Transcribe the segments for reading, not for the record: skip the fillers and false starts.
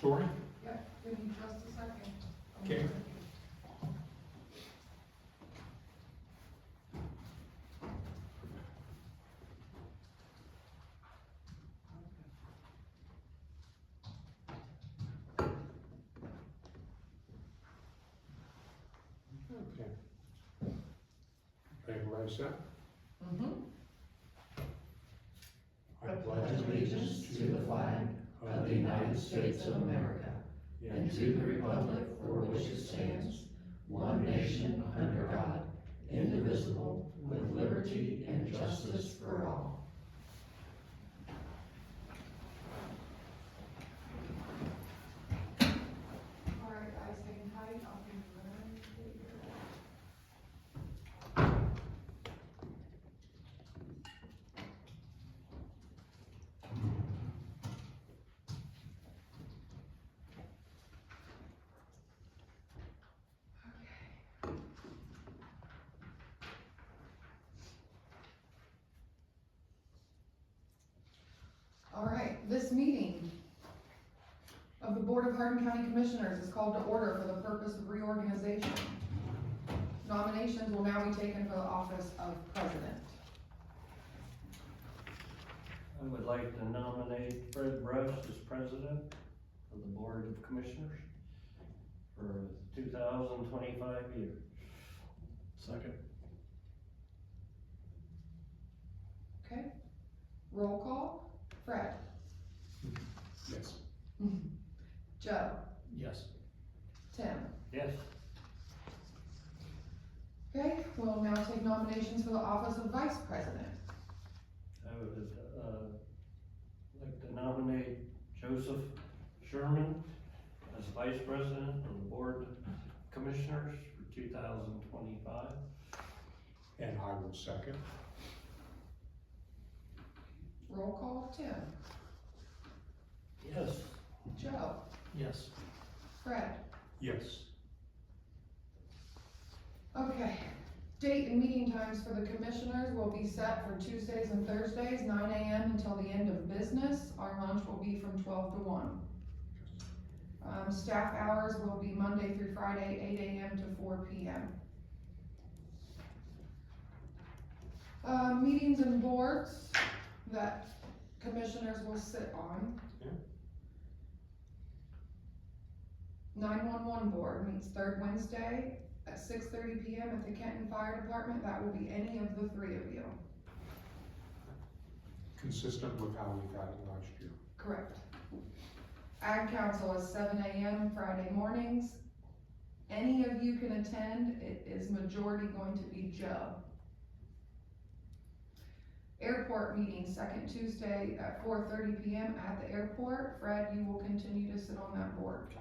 Tori? Yeah, give me just a second. Okay. Okay. Everybody set? I pledge allegiance to the flag of the United States of America and to the republic for which it stands, one nation under God, indivisible, with liberty and justice for all. All right, guys, hang tight. I'll be right here. All right, this meeting of the Board of Hardin County Commissioners is called to order for the purpose of reorganization. Nominations will now be taken for the office of president. I would like to nominate Fred Brush as president of the Board of Commissioners for the 2025 year. Second. Okay, roll call. Fred. Yes. Joe. Yes. Tim. Yes. Okay, we'll now take nominations for the office of vice president. I would, like to nominate Joseph Sherman as vice president of the Board of Commissioners for 2025. And I will second. Roll call. Tim. Yes. Joe. Yes. Fred. Yes. Okay, date and meeting times for the commissioners will be set for Tuesdays and Thursdays, 9 a.m. until the end of business. Our lunch will be from 12 to 1. Staff hours will be Monday through Friday, 8 a.m. to 4 p.m. Meetings and boards that commissioners will sit on. Yeah. 911 board meets third Wednesday at 6:30 p.m. at the Kenton Fire Department. That will be any of the three of you. Consistent with how we've had it last year. Correct. Ag Council is 7 a.m. Friday mornings. Any of you can attend. It is majority going to be Joe. Airport meeting, second Tuesday at 4:30 p.m. at the airport. Fred, you will continue to sit on that board.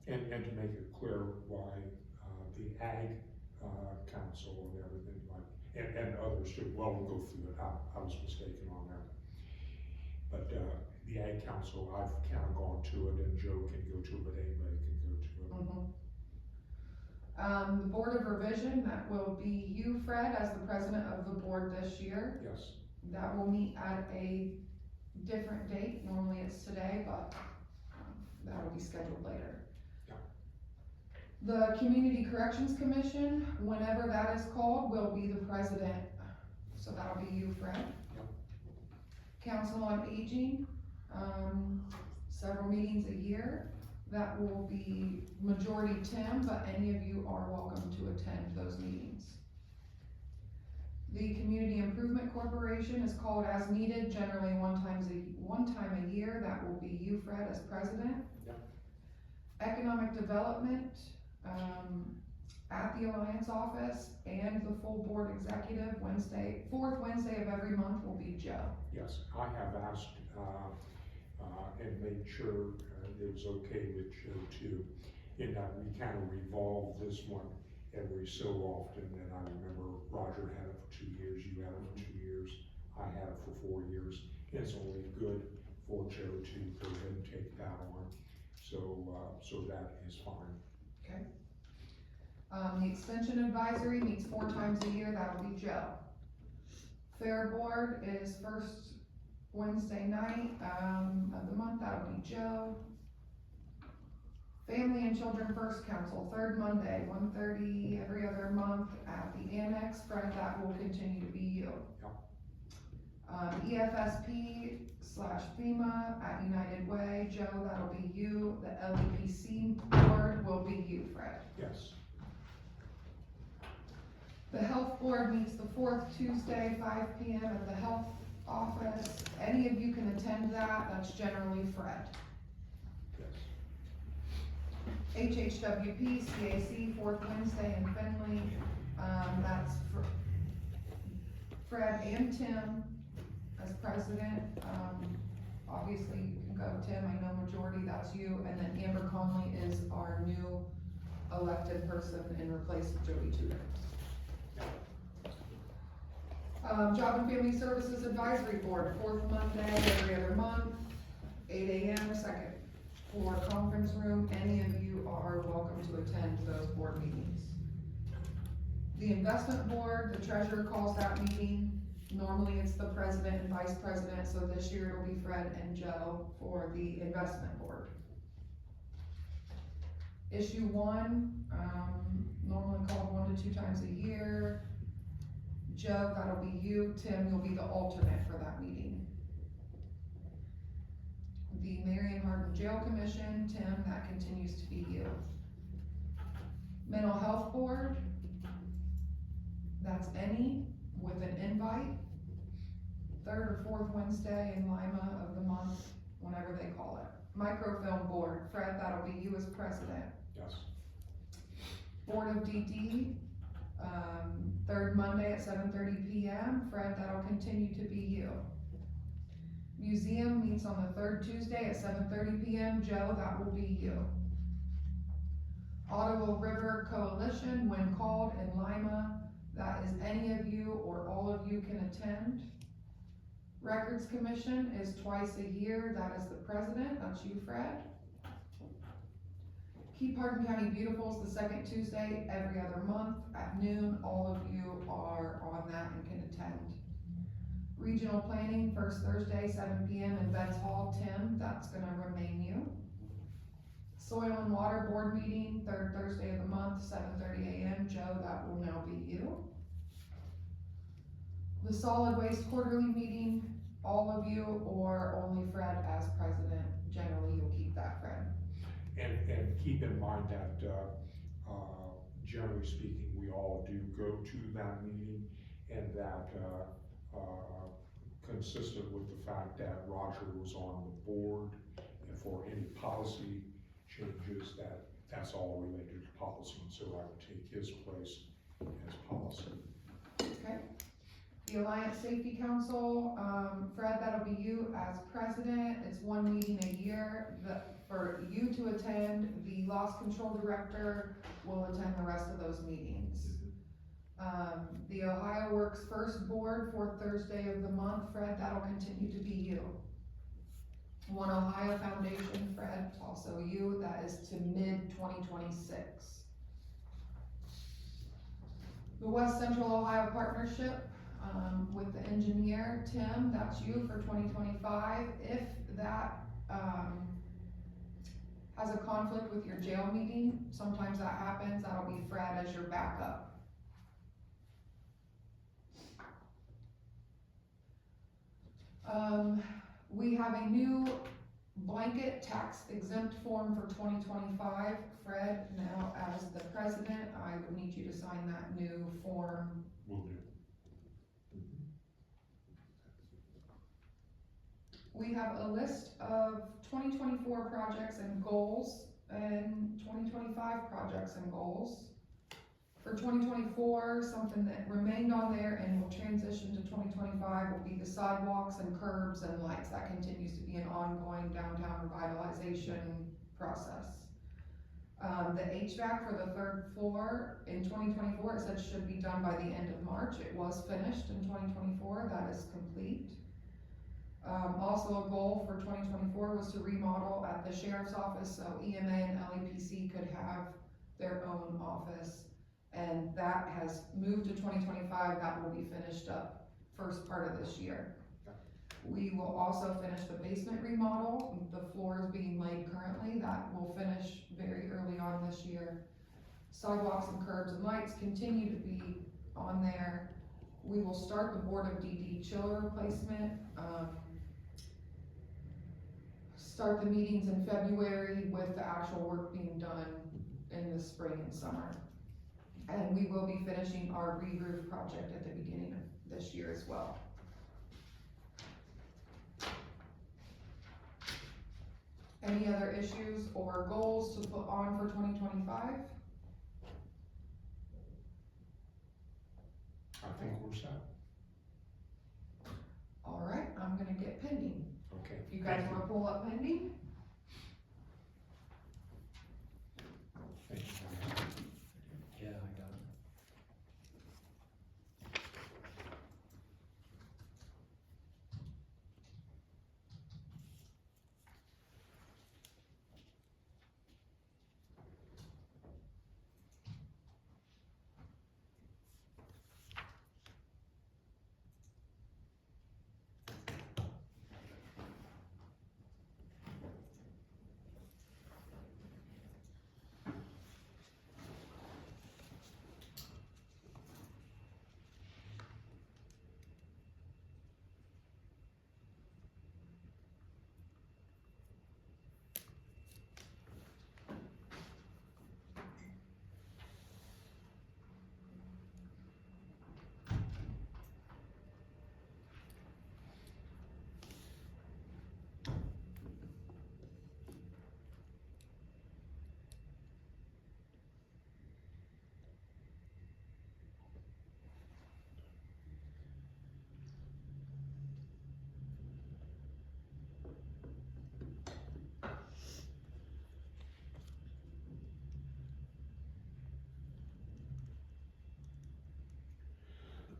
And to make it clear why, the Ag, Council and everything like, and others too, well, we'll go through it, I was mistaken on that. But, the Ag Council, I've kind of gone to it, and Joe can go to it, but anybody can go to it. The Board of Revision, that will be you, Fred, as the president of the board this year. Yes. That will meet at a different date. Normally it's today, but that will be scheduled later. Yeah. The Community Corrections Commission, whenever that is called, will be the president. So that'll be you, Fred. Yep. Council on Aging, several meetings a year. That will be majority Tim, but any of you are welcome to attend those meetings. The Community Improvement Corporation is called as needed, generally one time a year. That will be you, Fred, as president. Yep. Economic Development, at the Alliance office, and the full board executive, fourth Wednesday of every month will be Joe. Yes, I have asked, and made sure it was okay with Joe too, in that we kind of revolve this one every so often, and I remember Roger had it for 2 years, you had it for 2 years, I had it for 4 years. It's only good for Joe to go ahead and take that on, so that is fine. Okay. The Extension Advisory meets 4 times a year. That'll be Joe. Fair Board is first Wednesday night, of the month, that'll be Joe. Family and Children First Council, third Monday, 1:30 every other month at the Annex. Fred, that will continue to be you. EFSP/FEMA at United Way, Joe, that'll be you. The LEPC board will be you, Fred. Yes. The Health Board meets the fourth Tuesday, 5 PM at the Health Office. Any of you can attend that, that's generally Fred. Yes. HHWP, CAC, fourth Wednesday in Finley, that's Fred and Tim as president. Obviously you can go Tim, I know majority, that's you, and then Amber Conley is our new elected person in replace of Jody Tudor. Job and Family Services Advisory Board, fourth Monday every other month, 8 AM, second floor conference room. Any of you are welcome to attend those board meetings. The Investment Board, the treasurer calls that meeting. Normally it's the president and vice president, so this year it'll be Fred and Joe for the Investment Board. Issue 1, normally called 1 to 2 times a year. Joe, that'll be you. Tim, you'll be the alternate for that meeting. The Marion Hardin Jail Commission, Tim, that continues to be you. Mental Health Board, that's any with an invite. Third or fourth Wednesday in Lima of the month, whenever they call it. Microfilm Board, Fred, that'll be you as president. Yes. Board of DD, third Monday at 7:30 PM. Fred, that'll continue to be you. Museum meets on the third Tuesday at 7:30 PM. Joe, that will be you. Ottawa River Coalition, when called in Lima, that is any of you or all of you can attend. Records Commission is twice a year. That is the president. That's you, Fred. Keep Hardin County Beautiful is the second Tuesday every other month at noon. All of you are on that and can attend. Regional Planning, first Thursday, 7 PM in Betts Hall. Tim, that's gonna remain you. Soil and Water Board meeting, third Thursday of the month, 7:30 AM. Joe, that will now be you. The Solid Waste Quarterly meeting, all of you or only Fred as president. Generally, you'll keep that, Fred. And keep in mind that, generally speaking, we all do go to that meeting, and that, consistent with the fact that Roger was on the board, and for any policy changes, that's all related to policy, and so I would take his place as policy. Okay. The Alliance Safety Council, Fred, that'll be you as president. It's one meeting a year for you to attend. The Loss Control Director will attend the rest of those meetings. The Ohio Works First Board, fourth Thursday of the month, Fred, that'll continue to be you. One Ohio Foundation, Fred, also you. That is to mid-2026. The West Central Ohio Partnership, with the engineer, Tim, that's you for 2025. If that, has a conflict with your jail meeting, sometimes that happens, that'll be Fred as your backup. We have a new blanket tax exempt form for 2025. Fred, now as the president, I would need you to sign that new form. Will do. We have a list of 2024 projects and goals and 2025 projects and goals. For 2024, something that remained on there and will transition to 2025 will be the sidewalks and curbs and lights. That continues to be an ongoing downtown revitalization process. The HVAC for the third floor in 2024, it said should be done by the end of March. It was finished in 2024, that is complete. Also a goal for 2024 was to remodel at the sheriff's office, so EMA and LEPC could have their own office. And that has moved to 2025, that will be finished up first part of this year. We will also finish the basement remodel. The floor is being laid currently. That will finish very early on this year. Sidewalks and curbs and lights continue to be on there. We will start the Board of DD chiller replacement. Start the meetings in February with the actual work being done in the spring and summer. And we will be finishing our re-roof project at the beginning of this year as well. Any other issues or goals to put on for 2025? I think we're set. All right, I'm gonna get pending. Okay. If you guys Thank wanna pull up pending? Thank you, Diane. Yeah, I got it.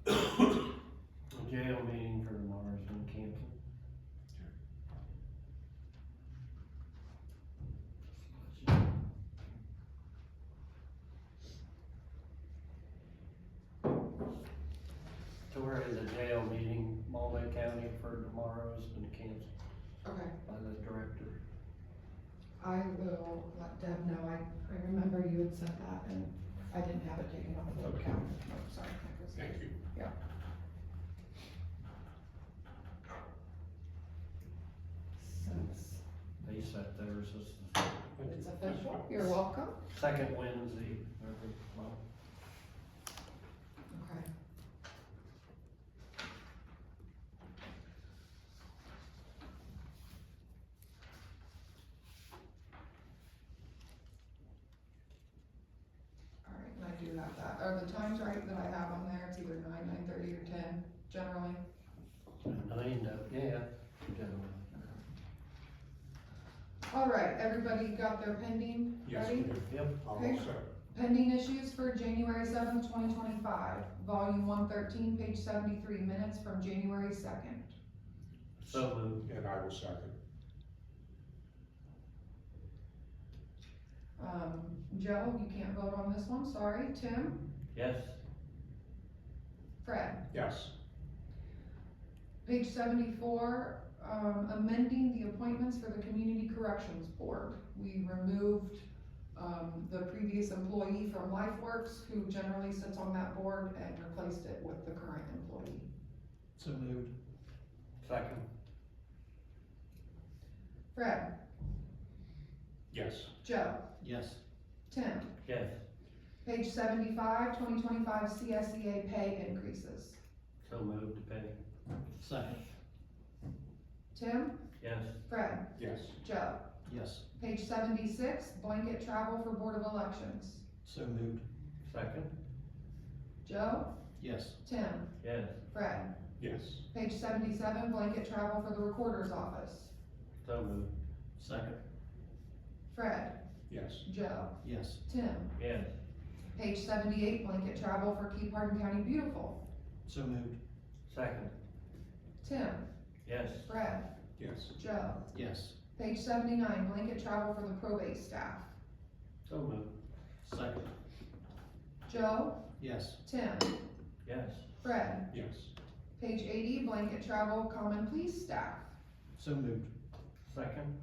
The jail meeting for tomorrow's been canceled. Tori, the jail meeting, Multnomah County for tomorrow has been canceled Okay. by the director. I will let Deb know. I remember you had said that and I didn't have it taken off the Okay. calendar. Oh, sorry. Thank you. Since They set theirs as it's official, you're welcome. the second Wednesday every month. Okay. All right, and I do have that. Are the times right that I have on there? It's either 9, 9:30 or 10 generally. 9 to, yeah, generally. All right, everybody got their pending Yes, ready? we do. Yep. I'm all Okay. set. Pending issues for January 7th, 2025, volume 113, page 73, minutes from January 2nd. So moved. And I will second. Joe, you can't vote on this one, sorry. Tim? Yes. Fred? Yes. Page 74, amending the appointments for the Community Corrections Board. We removed, the previous employee from LifeWorks, who generally sits on that board, and replaced it with the current employee. So moved. Second. Fred? Yes. Joe? Yes. Tim? Yes. Page 75, 2025 CSEA pay increases. So moved to pay. Second. Tim? Yes. Fred? Yes. Joe? Yes. Page 76, blanket travel for Board of Elections. So moved. Second. Joe? Yes. Tim? Yes. Fred? Yes. Page 77, blanket travel for the Recorder's Office. So moved. Second. Fred? Yes. Joe? Yes. Tim? Yes. Page 78, blanket travel for Keep Hardin County Beautiful. So moved. Second. Tim? Yes. Fred? Yes. Joe? Yes. Page 79, blanket travel for the probate staff. So moved. Second. Joe? Yes. Tim? Yes. Fred? Yes. Page 80, blanket travel, common police staff. So moved. Second?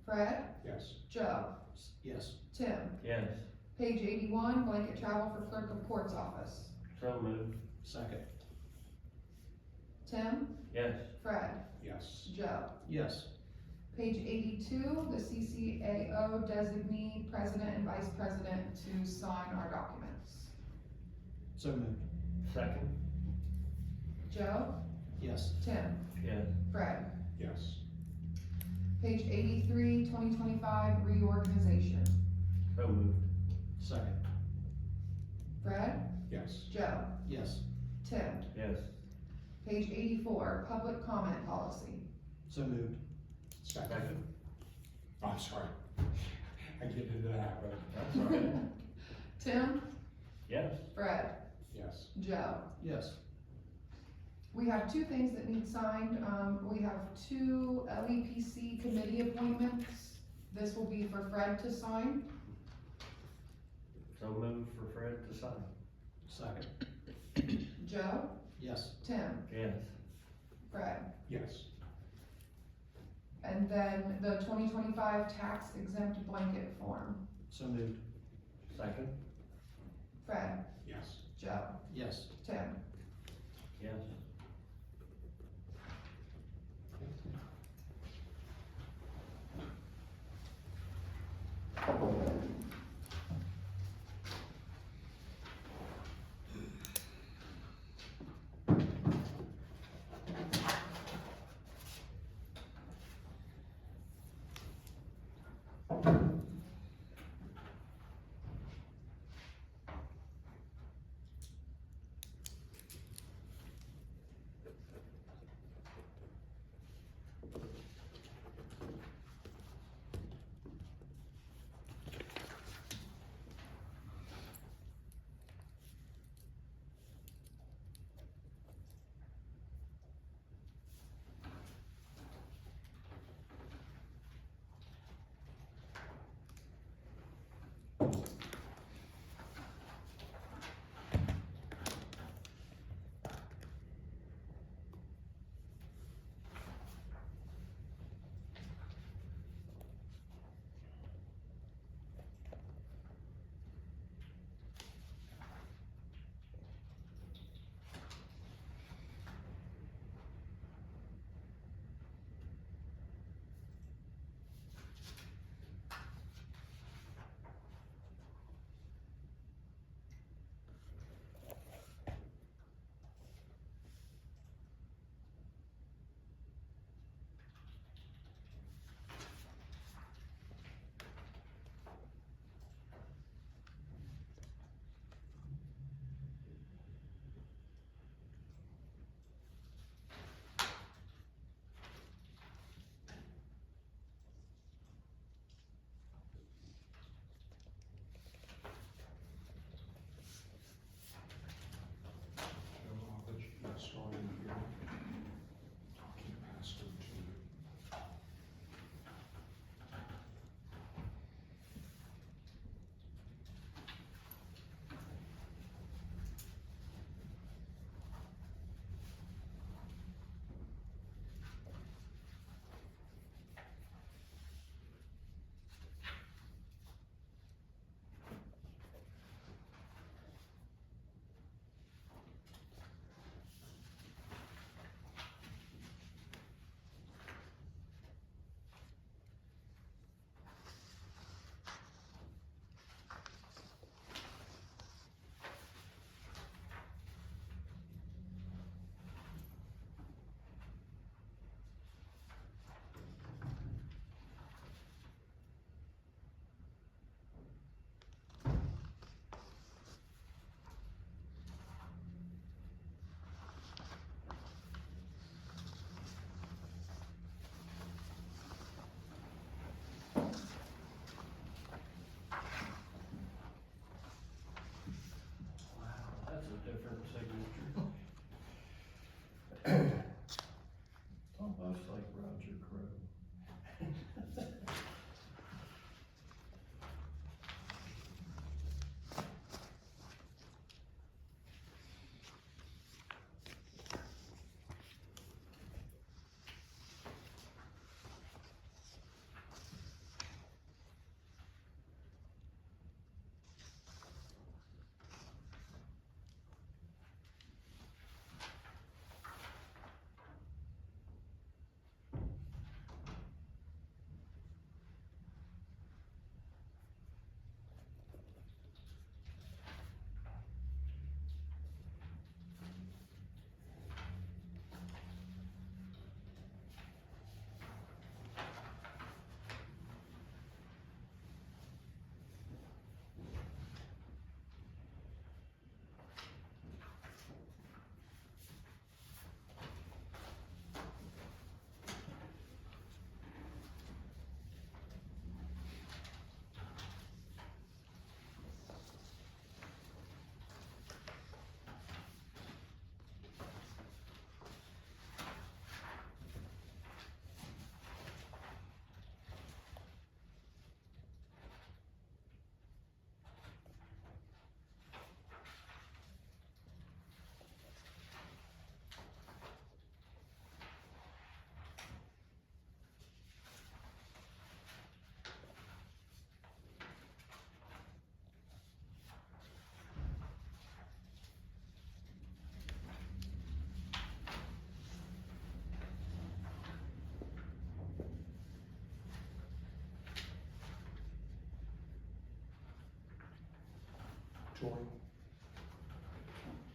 Fred, Yes. Joe, Yes. Tim. Yes. Page 81, blanket travel for clerk of courts office. So moved. Second. Tim, Yes. Fred, Yes. Joe. Yes. Page 82, the CCAO designee president and vice president to sign our documents. So moved. Second? Joe, Yes. Tim, Yes. Fred. Yes. Page 83, 2025 reorganization. So moved. Second. Fred, Yes. Joe, Yes. Tim. Yes. Page 84, public comment policy. So moved. Second. Oh, I'm sorry. I get into that, but That's all right. Tim, Yes. Fred, yes. Joe. Yes. We have two things that need signed. We have two LEPC committee appointments. This will be for Fred to sign. So moved for Fred to sign. Second. Joe, Yes. Tim, Yes. Fred. Yes. And then the 2025 tax exempt blanket form. So moved. Second? Fred, Yes. Joe, Yes. Tim. Yes. Troy,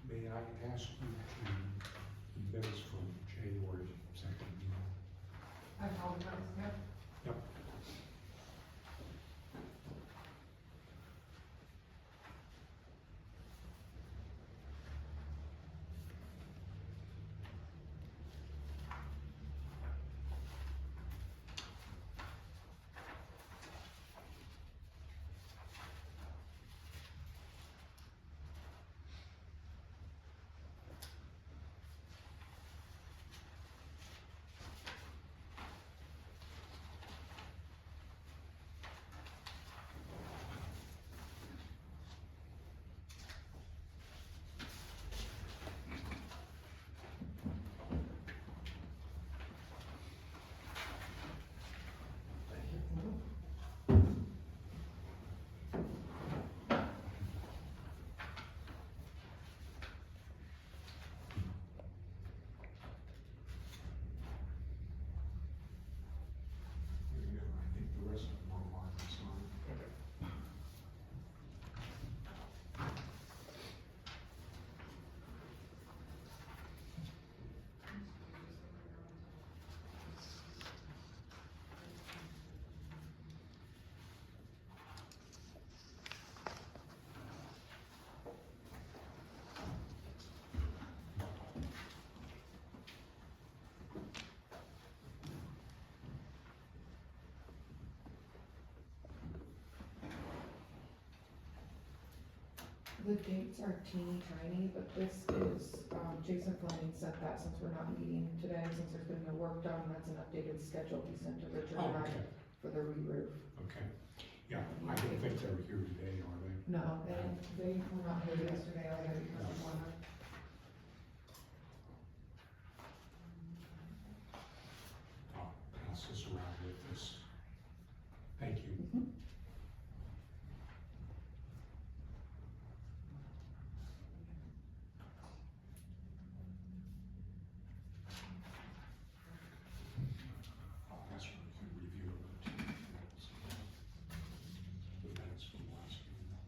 may I ask you to, the minutes from January 2nd, I apologize, yep. Yep. Here we go. I think the rest of them are marked and signed. The dates are teeny tiny, but this is, Jason Fleming sent that since we're not meeting today, since there's been no work done, that's an updated schedule he sent to Richard Oh, and I okay, for the re-roof. okay. Yeah, I don't think they were here today, are they? No, they were not here yesterday either because of weather. I'll pass this around with this. Thank you. I'll ask her if you review it. The minutes from last meeting.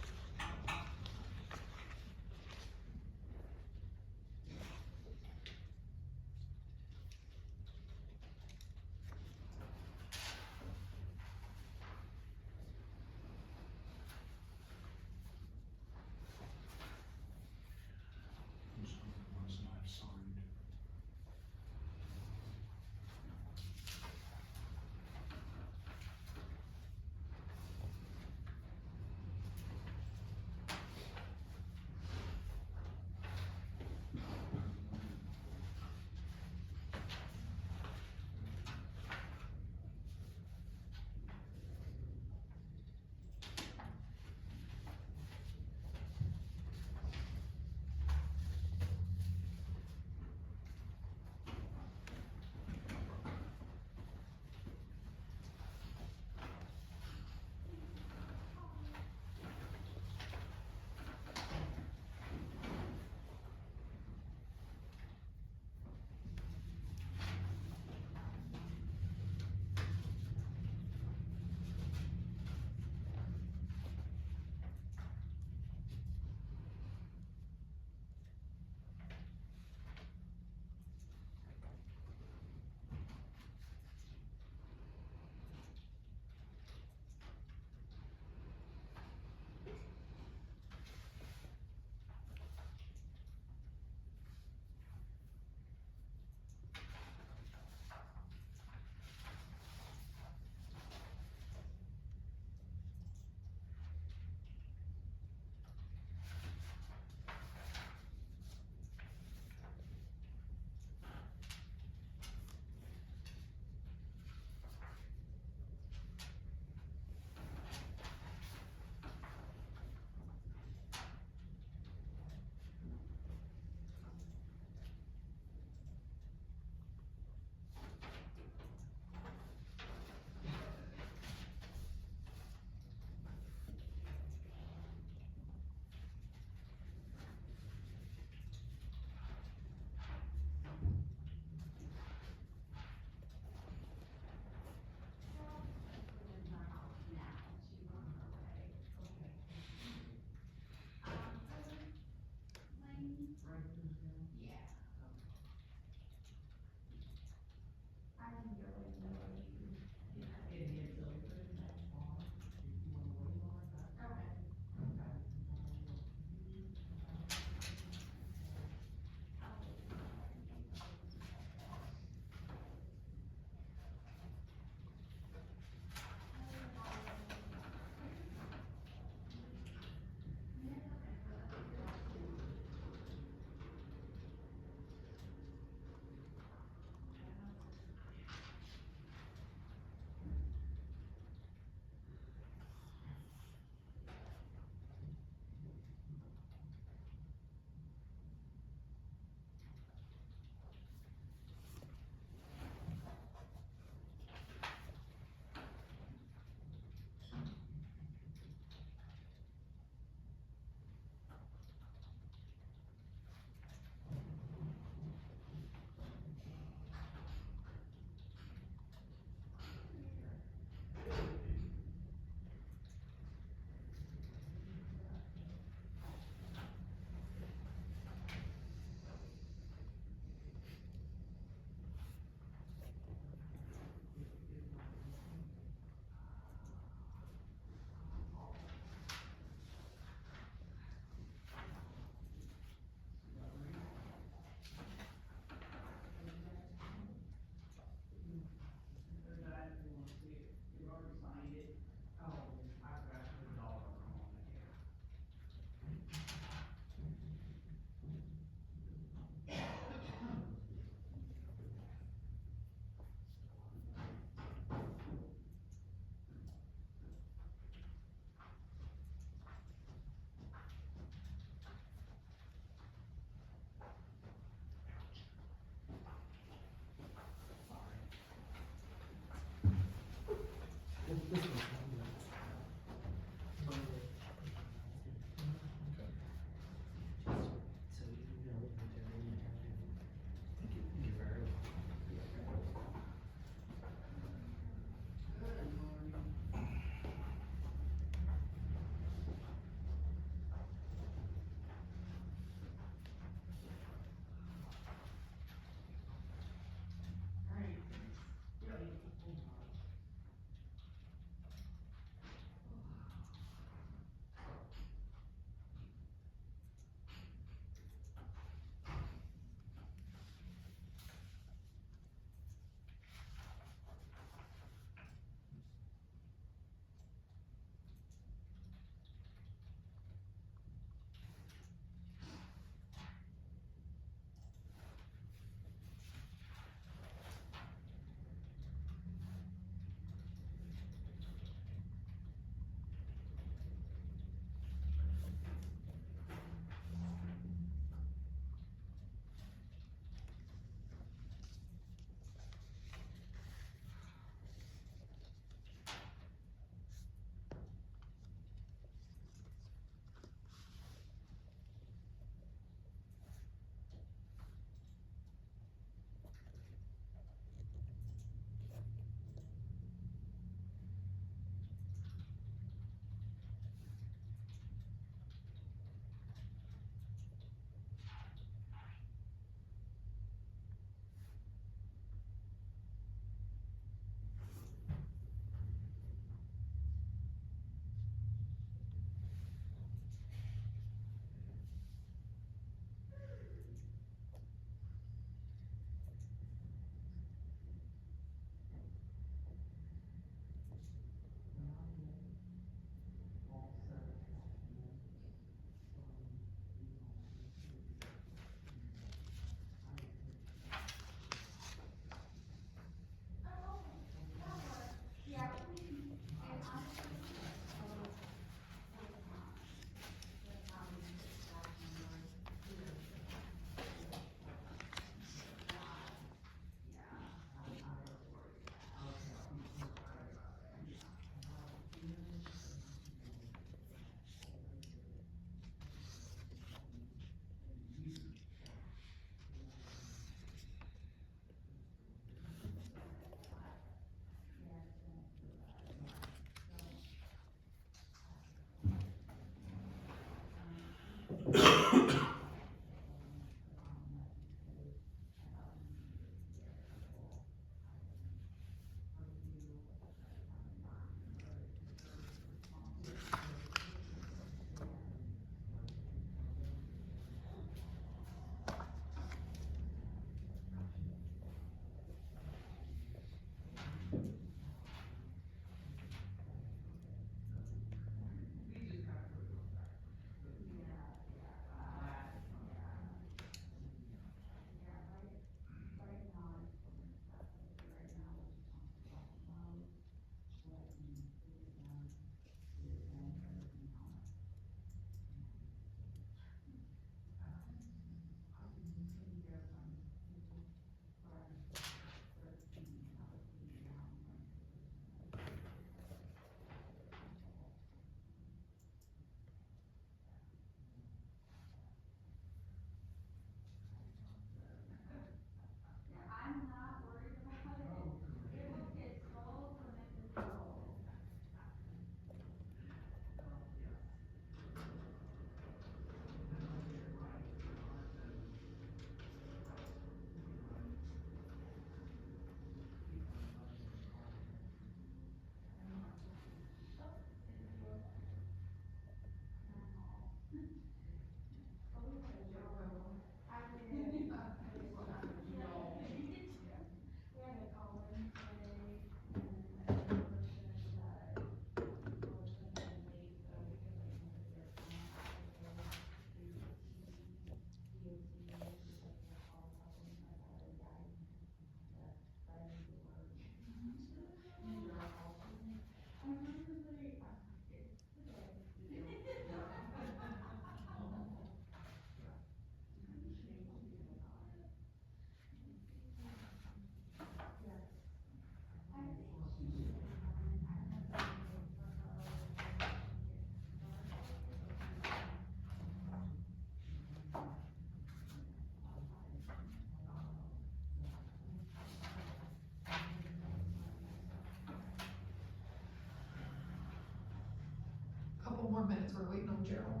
we're waiting on Gerald.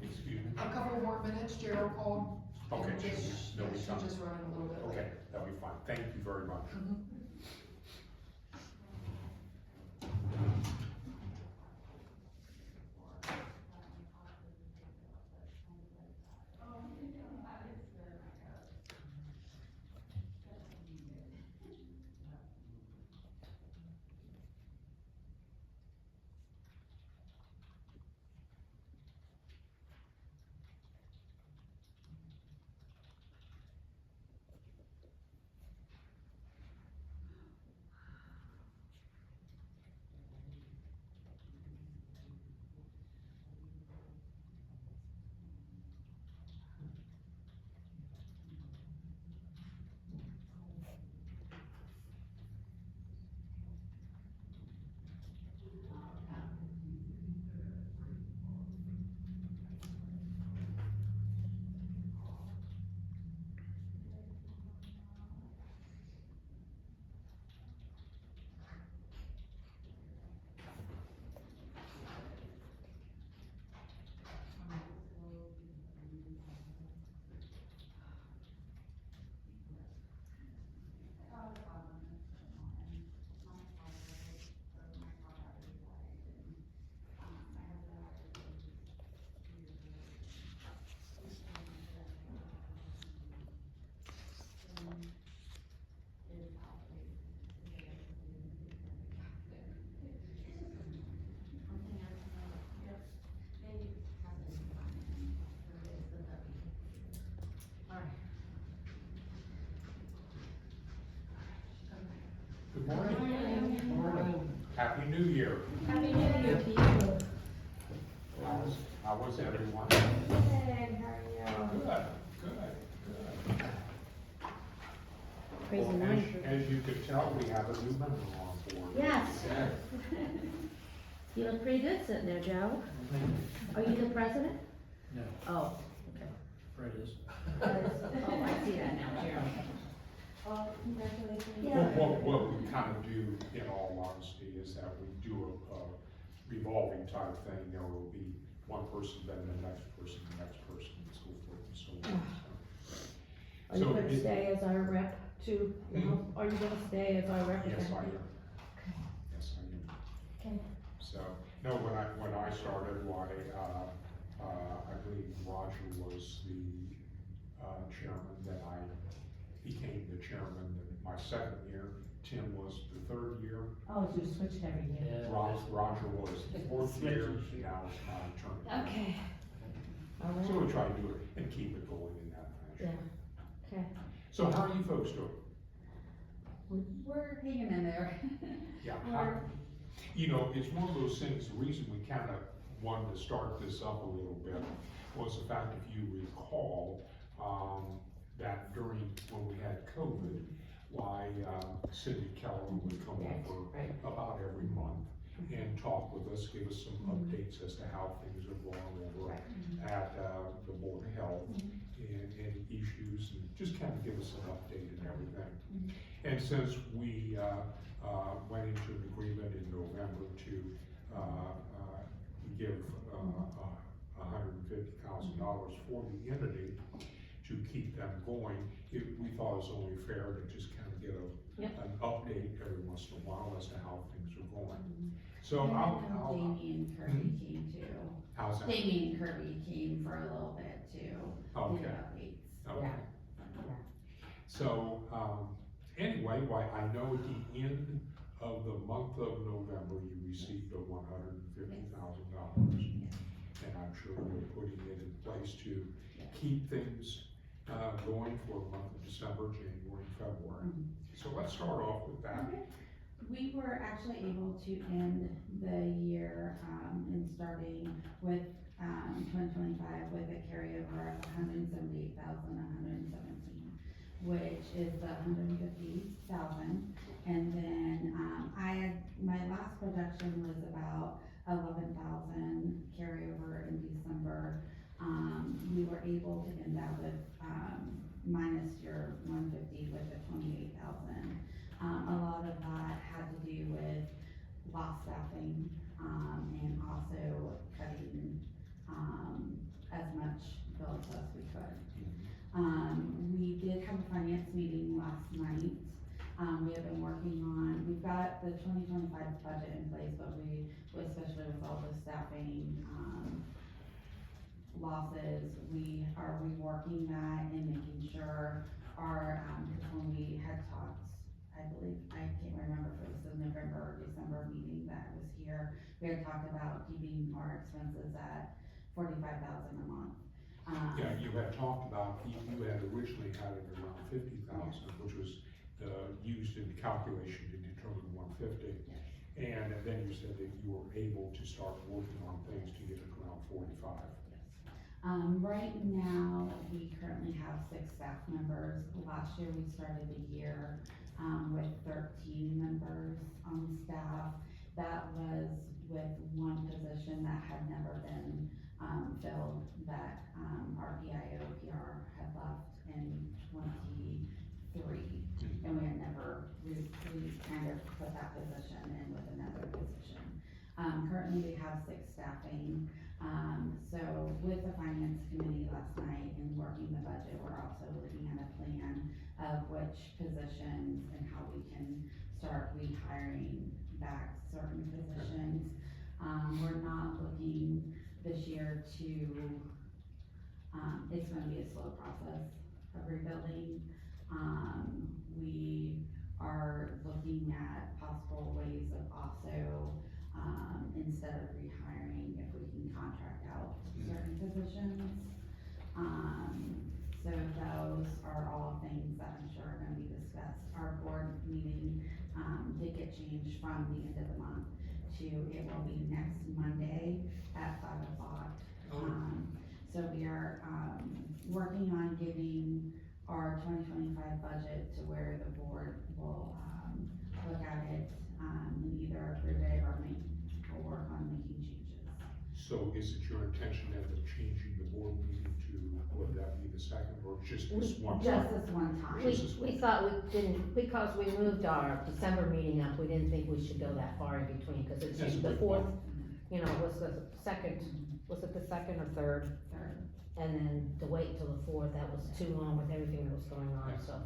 Excuse me? A couple more minutes, Gerald called. Okay, and she'll be she's coming. just running a little bit late. Okay, that'll be fine. Thank you very much. Mhm. Good morning. Morning. Happy New Year. Happy New Year to you. How was everyone? Good, how are you? Good, good. Crazy Well, night. as you could tell, we have a new member on board. Yes. You look pretty good sitting there, Joe. Are you the president? No, Oh, okay. Fred is. Oh, I see that now, Gerald. Oh, congratulations. What we kind of do, in all honesty, is that we do a revolving type thing. There will be one person, then the next person, and so forth and so on. Are you So gonna it- stay as our rep too? Are you gonna stay as our representative? Yes, I am. Yes, I am. Okay. So, no, when I started, why, I believe Roger was the, chairman, then I became the chairman in my second year. Tim was the third year. Oh, so you switched every year? Yeah. Roger was the fourth year, Switches. now it's my turn. Okay. All So right, we try to do it and keep it going in that yeah, fashion. okay. So how are you folks doing? We're hanging in there. Yeah, We're- you know, it's one of those things, the reason we kind of wanted to start this up a little bit was the fact, if you recall, that during, when we had COVID, why, Cindy Keller would come Right, over right. about every month and talk with us, give us some updates as to how things are going over at, the Board of Health and any issues, and just kind of give us an update and everything. And since we, went into an agreement in November to, give, $150,000 for the entity to keep them going, we thought it was only fair to just kind of get Yep. an update every once in a while as to how things are going. So And I'll, then Damien Kirby came too. how's that? Damien Kirby came for a little bit too. Okay. Give updates. Okay. So, anyway, why, I know at the end of the month of November, you received a $150,000. And I'm sure you're putting it in place to keep things, going for the month of December, January, and February. So let's start off with that. We were actually able to end the year, in starting with, 2025 with a carryover of 178,117, which is the 150,000. And then, my last projection was about 11,000 carryover in December. We were able to end that with, minus your 150 with the 28,000. A lot of that had to do with lost staffing, and also cutting finance meeting last night. We have been working on, we've got the 2025 budget in place, but especially with all the staffing, losses, we are reworking that and making sure our, cause when we had talked, I believe, I can't remember if it was the November or December meeting that was here, we had talked about keeping our expenses at 45,000 a month. Yeah, you had talked about, you had originally had it around 50,000, which was, used in the calculation to determine 150. Yes. And then you said that you were able to start working on things to get it around 45. Right now, we currently have 6 staff members. Last year, we started the year, with 13 members on staff. That was with one position that had never been, filled, that, our PIO PR had left in 23. And we had never, we kind of put that position in with another position. Currently, we have 6 staffing. So with the finance committee last night and working the budget, we're also looking at a plan of which positions and how we can start rehiring back certain positions. We're not looking this year to, it's gonna be a slow process of rebuilding. We are looking at possible ways of also, instead of rehiring, if we can contract out certain positions. So those are all things that I'm sure are gonna be discussed. Our board meeting, did get changed from the end of the month to, it will be next Monday at 5 o'clock. So we are, working on getting our 2025 budget to where the board will, look at it, and either approve it or work on making changes. So is it your intention then of changing the board meeting to, would that be the second, or just this one? Just this one time. We thought we didn't, because we moved our December meeting up, we didn't think we should go that far in between, cause it's That's a the good fourth, point. you know, was the second, was it the second or third? Third. And then to wait till the fourth, that was too long with everything that was going on, Yes. so.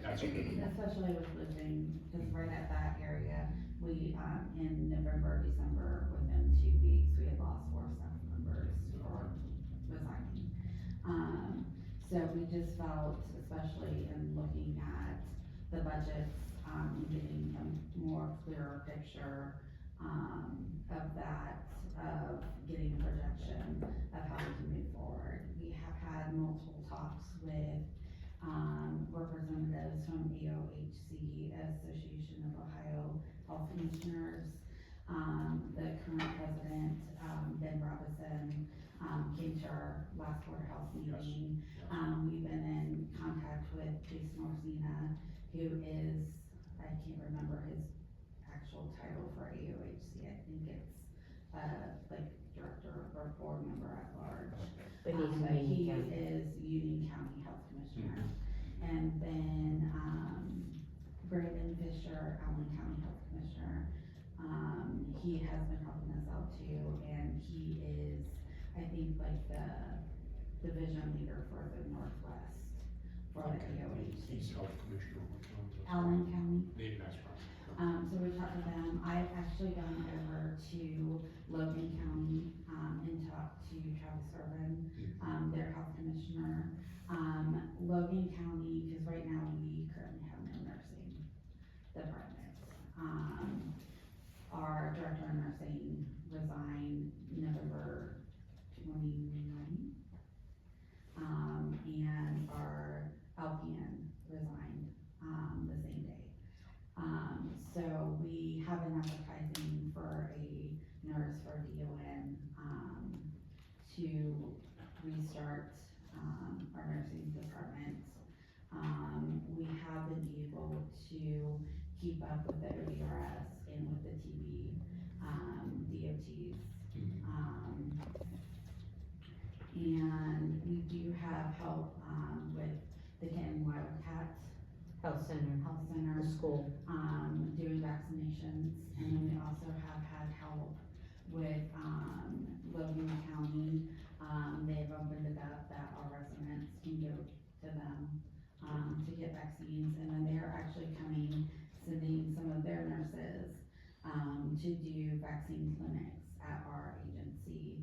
That's good. Especially with losing, cause right at that area, we, in November, December, within 2 weeks, we had lost 4 staff members for resigning. So we just felt, especially in looking at the budgets, getting a more clearer picture, of that, of getting a projection of how we can move forward. We have had multiple talks with, representatives from AOHC, Association of Ohio Health Commissioners. The current president, Ben Robinson, came to our last Board of Health meeting. We've been in contact with Jason Orsina, who is, I can't remember his actual title for AOHC, I think it's, like director or board member at large. But he's But Union he County. is Union County Health Commissioner. And then, Brandon Fisher, Allen County Health Commissioner. He has been helping us out too, and he is, I think, like the division leader for the Northwest for the AOHC. He's health commissioner. What county was that? Allen County. Maybe that's right. So we talked to them. I've actually gone over to Logan County, and talked to Travis Urban, their health commissioner. Logan County, cause right now we currently have no nursing department. Our director of nursing resigned November 29th. And our LPN resigned, the same day. So we have been advertising for a nurse for DON, to restart, our nursing department. We have been able to keep up with the ODRS and with the TB, DOTs. And we do have help, with the Canton Wildcat Health center, Health Center, the school. doing vaccinations. And then we also have had help with, Logan County. They've opened it up that our residents can go to them, to get vaccines, and then they're actually coming, sending some of their nurses, to do vaccine clinics at our agency.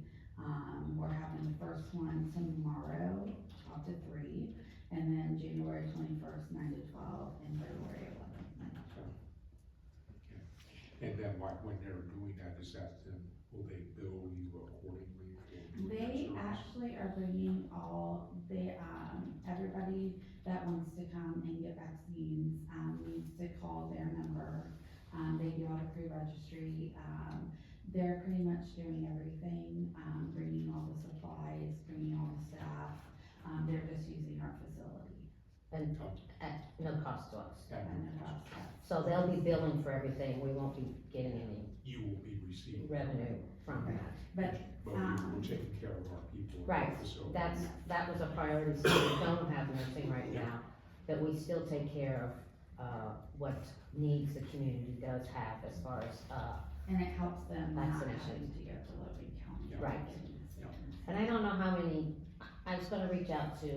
We're having the first one tomorrow, 12 to 3, and then January 21st, 9 to 12, and February 11th, 9 to 12. And then like when they're doing that, is that then, will they bill you accordingly for doing that They service? actually are bringing everybody that wants to come and get vaccines, needs to call their number. They do all the pre-registry, they're pretty much doing everything, bringing all the supplies, bringing all the staff. They're just using our facility. And at no cost to us. And And the cost, So they'll be billing for everything, we won't be getting any you will be receiving. revenue from Right. that. But, But we're taking care of our people in Right, the facility. that was a priority, so we don't have nursing right now, but we still take care of, what needs the community does have as far as, and it helps them not having Vaccination. to go to Logan County. Yeah. Right. and I don't know how many, I was gonna reach out to,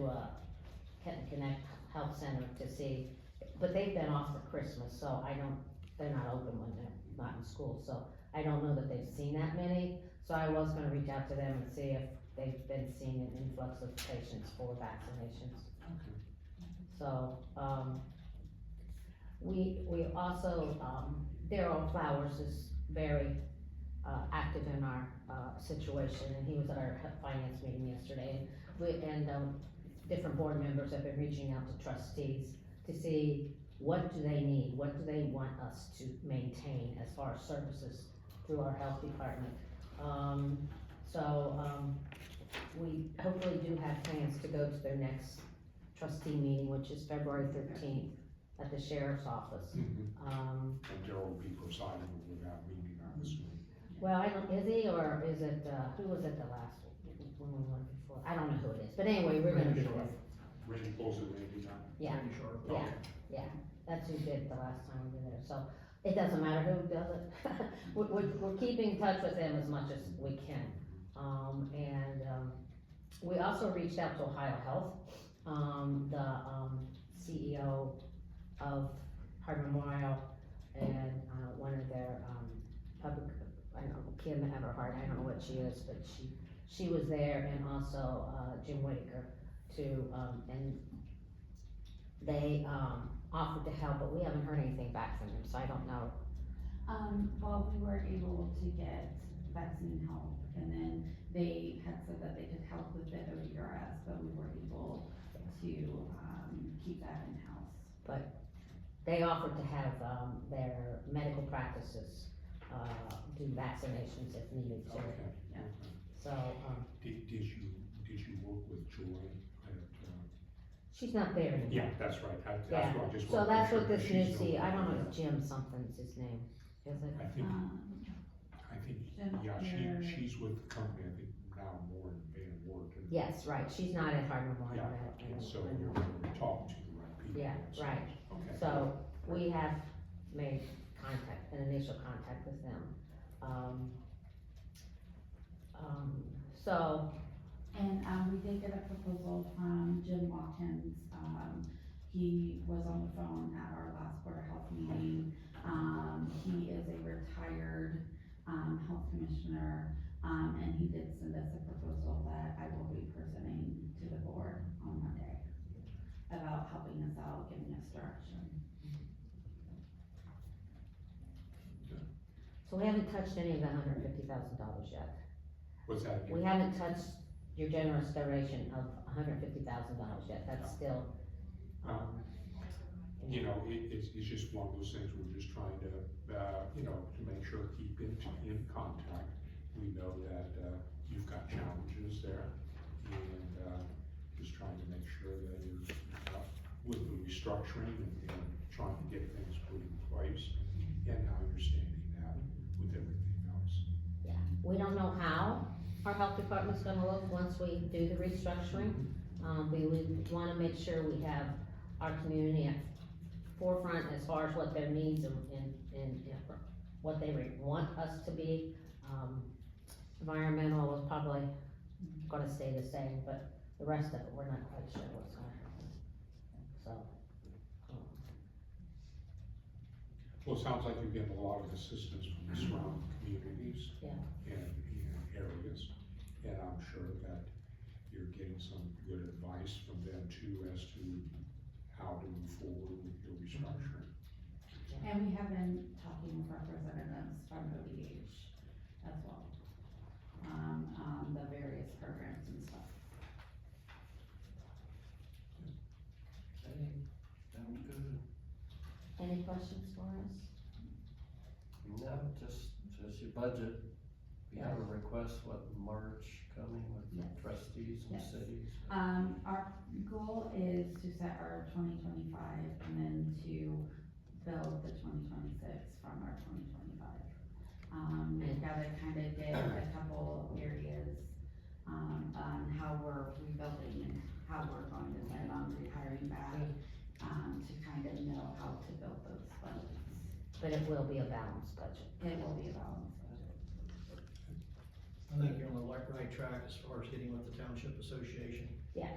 Kenton Connect Health Center to see, but they've been off for Christmas, so they're not open when they're not in school, so I don't know that they've seen that many, so I was gonna reach out to them and see if they've been seeing an influx of patients for vaccinations. Okay. So, we also, Daryl Flowers is very, active in our, situation, and he was at our finance meeting yesterday. Different board members have been reaching out to trustees to see what do they need, what do they want us to maintain as far as services through our health department. We hopefully do have plans to go to their next trustee meeting, which is February 13th at the sheriff's office. And Daryl will be presiding over that meeting, I'm assuming. Well, I don't, is he, or is it, who was at the last when we went before? I don't know who it is, but anyway, we're gonna be there. Randy pulls it, Randy, now? Yeah, Okay. yeah, that's who did the last time we were there, so it doesn't matter who does it. We're keeping in touch with them as much as we can. We also reached out to Ohio Health, the CEO of Hardin Memorial and, one of their, public, I don't know, Kim Everhart, I don't know what she is, but she was there, and also, Jim Whitaker too, and they, offered to help, but we haven't heard anything back from them, so I don't know. Well, we were able to get vaccine help, and then they had said that they could help with the ODRS, but we were able to, keep that in-house. But they offered to have, their medical practices, do vaccinations if needed to. Okay. Yeah. Okay. So, Did you work with Joy at, she's not there anymore. yeah, that's right, that's Yeah. what I just So wanted to that's make what sure this she's new no C, I don't know longer if Jim something's his name, is it? there. I think, yeah, Jennifer- she's with the company, I think now more in Van Wert. Yes, right, she's not at Hardin Memorial. Yeah, and so you're talking to the right people. Yeah, so- right. Okay. So, we have made an initial contact with them. So, And, we did get a proposal from Jim Watkins, he was on the phone at our last Board of Health meeting. He is a retired, health commissioner, and he did send us a proposal that I will be presenting to the board on Monday about helping us out, giving us direction. so we haven't touched any of the $150,000 yet. What's that? We haven't touched your generous donation of $150,000 yet, that's still, You know, it's just one of those things, we're just trying to, to make sure, keep in contact. We know that, you've got challenges there, and, just trying to make sure that you're, with the restructuring and trying to get things put in place, and now you're standing that with everything else. we don't know how our health department's gonna look once we do the restructuring. We would wanna make sure we have our community at forefront as far as what their needs and what they want us to be. Environmental is probably gonna stay the same, but the rest of it, we're not quite sure what's gonna happen. So, Well, it sounds like you're getting a lot of assistance from the surrounding communities. Yeah. And areas, and I'm sure that you're getting some good advice from them too as to how to move forward with your restructuring. And we have been talking with representatives from ODH as well, on the various programs and stuff. Okay, sounds good. Any questions for us? No, just your budget. We have a request, what, March coming with the Yes. trustees and Yes. cities? Our goal is to set our 2025 and then to build the 2026 from our 2025. We've gotta kinda get a couple areas, on how we're rebuilding and how we're going to plan on rehiring back, to kind of know how to build those budgets. But it will be a balanced budget. It will be a balanced budget. I think you're on the right track as far as getting with the Township Association. Yeah.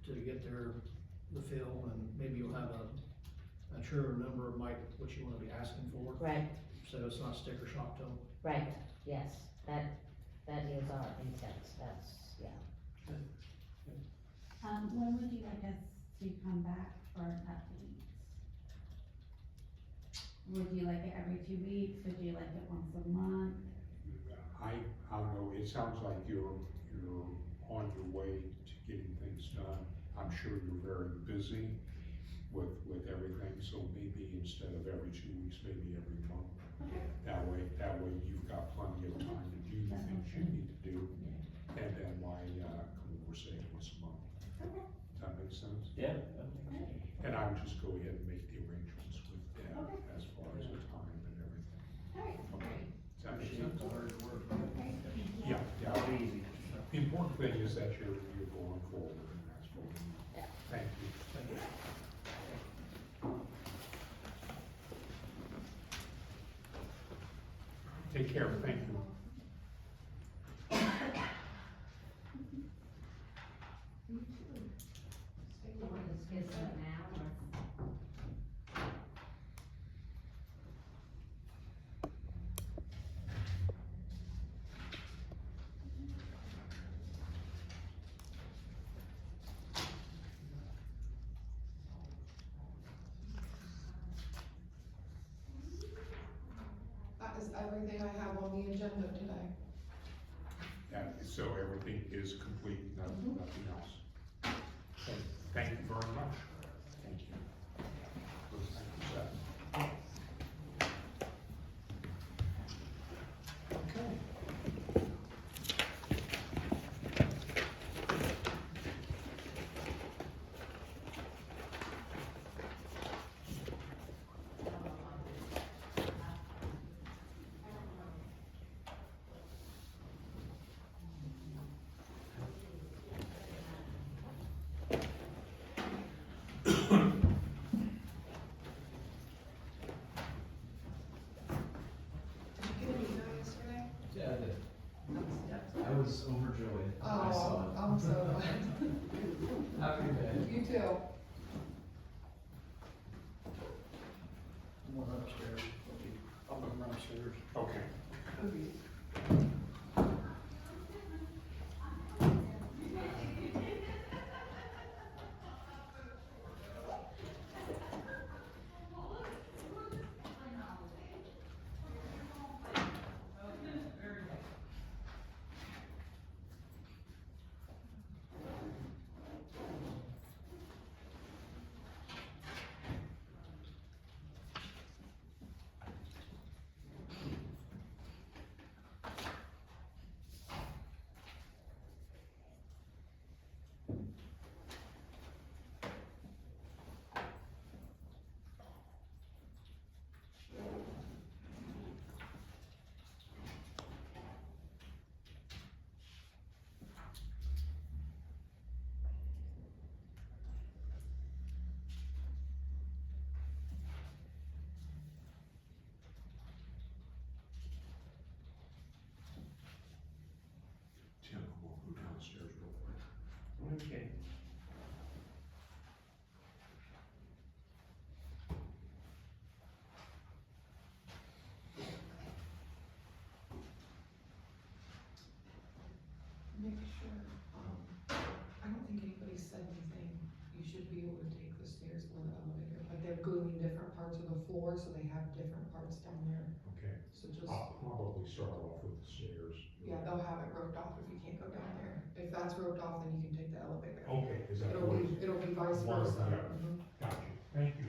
To get the feel, and maybe you'll have a truer number of what you wanna be asking for, Right, so it's not sticker shock to them. right, yes, that is our intent, yeah. When would you like us to come back for an update? Would you like it every 2 weeks? Would you like it once a month? I don't know, it sounds like you're on your way to getting things done. I'm sure you're very busy with everything, so maybe instead of every 2 weeks, maybe every month. Okay. That way you've got plenty of time to do the things you need to do, and then why, come over, say, once a month. Okay. Does that make sense? Yeah. that makes sense. And I would just go ahead and make the arrangements with Deb Okay. as far as the time and everything. Alright, Okay. Does that make Appreciate sense? the hard work. okay. Yeah, yeah. Not easy. The important thing is that you're going forward, and that's what we need. Yeah. Thank you. Thank you. Take care, thank you. That is everything I have on the agenda today. So everything is complete, nothing else. Okay, thank you very much. Thank you. Thank you, Seth. Okay. Did you get an email yesterday? Yeah, I did. Yes. I was overjoyed. I saw Oh, it. I'm so glad. Have a good day. You too. I'm going upstairs, I'll be up upstairs. Okay. parts of the floor, so they have different parts down there. Okay, So just, I'll probably start off with the stairs. yeah, they'll have it roped off if you can't go down there. If that's roped off, then you can take the elevator. Okay, is that what it is? It'll be vice One or versa. the other. Mhm. Gotcha, thank you.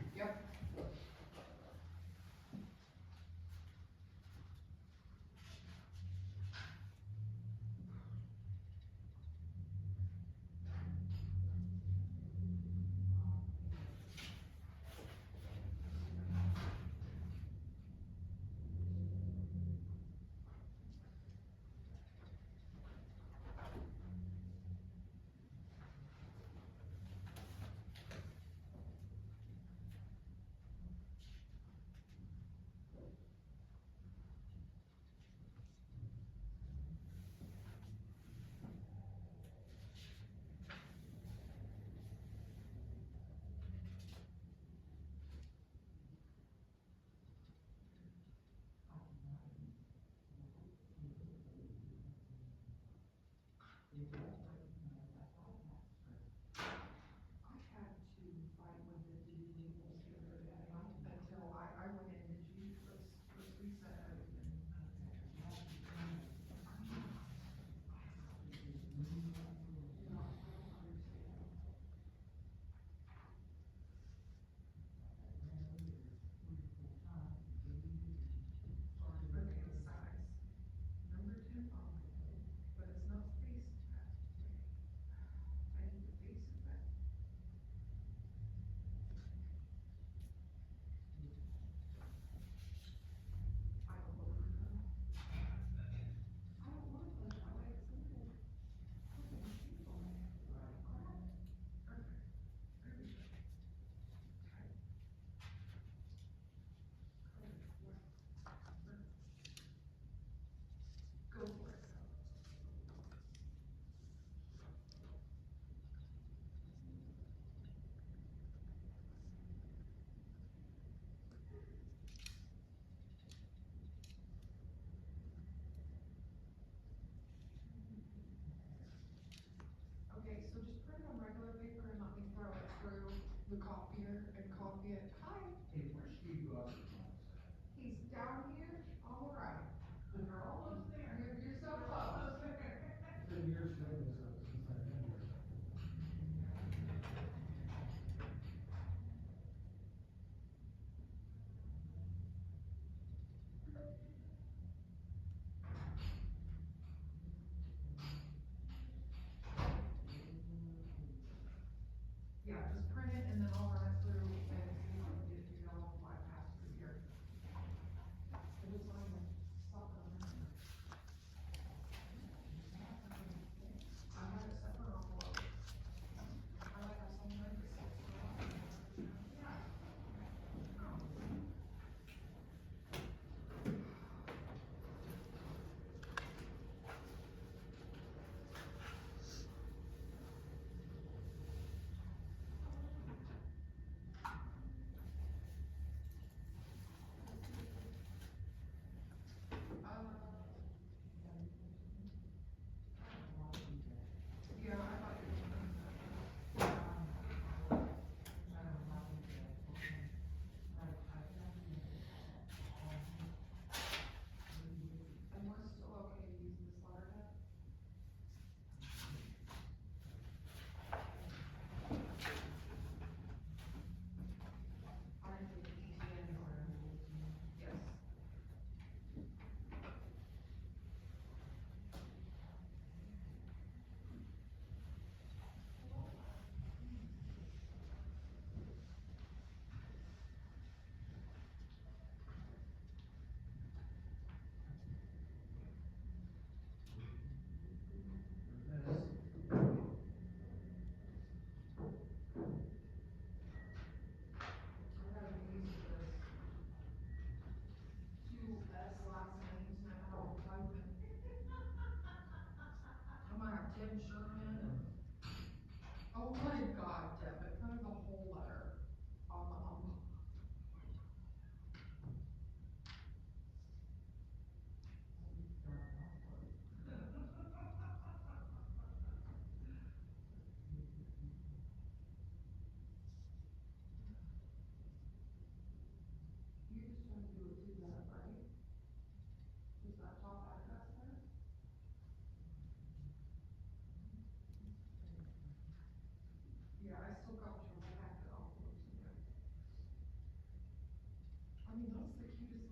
mean, that was the cutest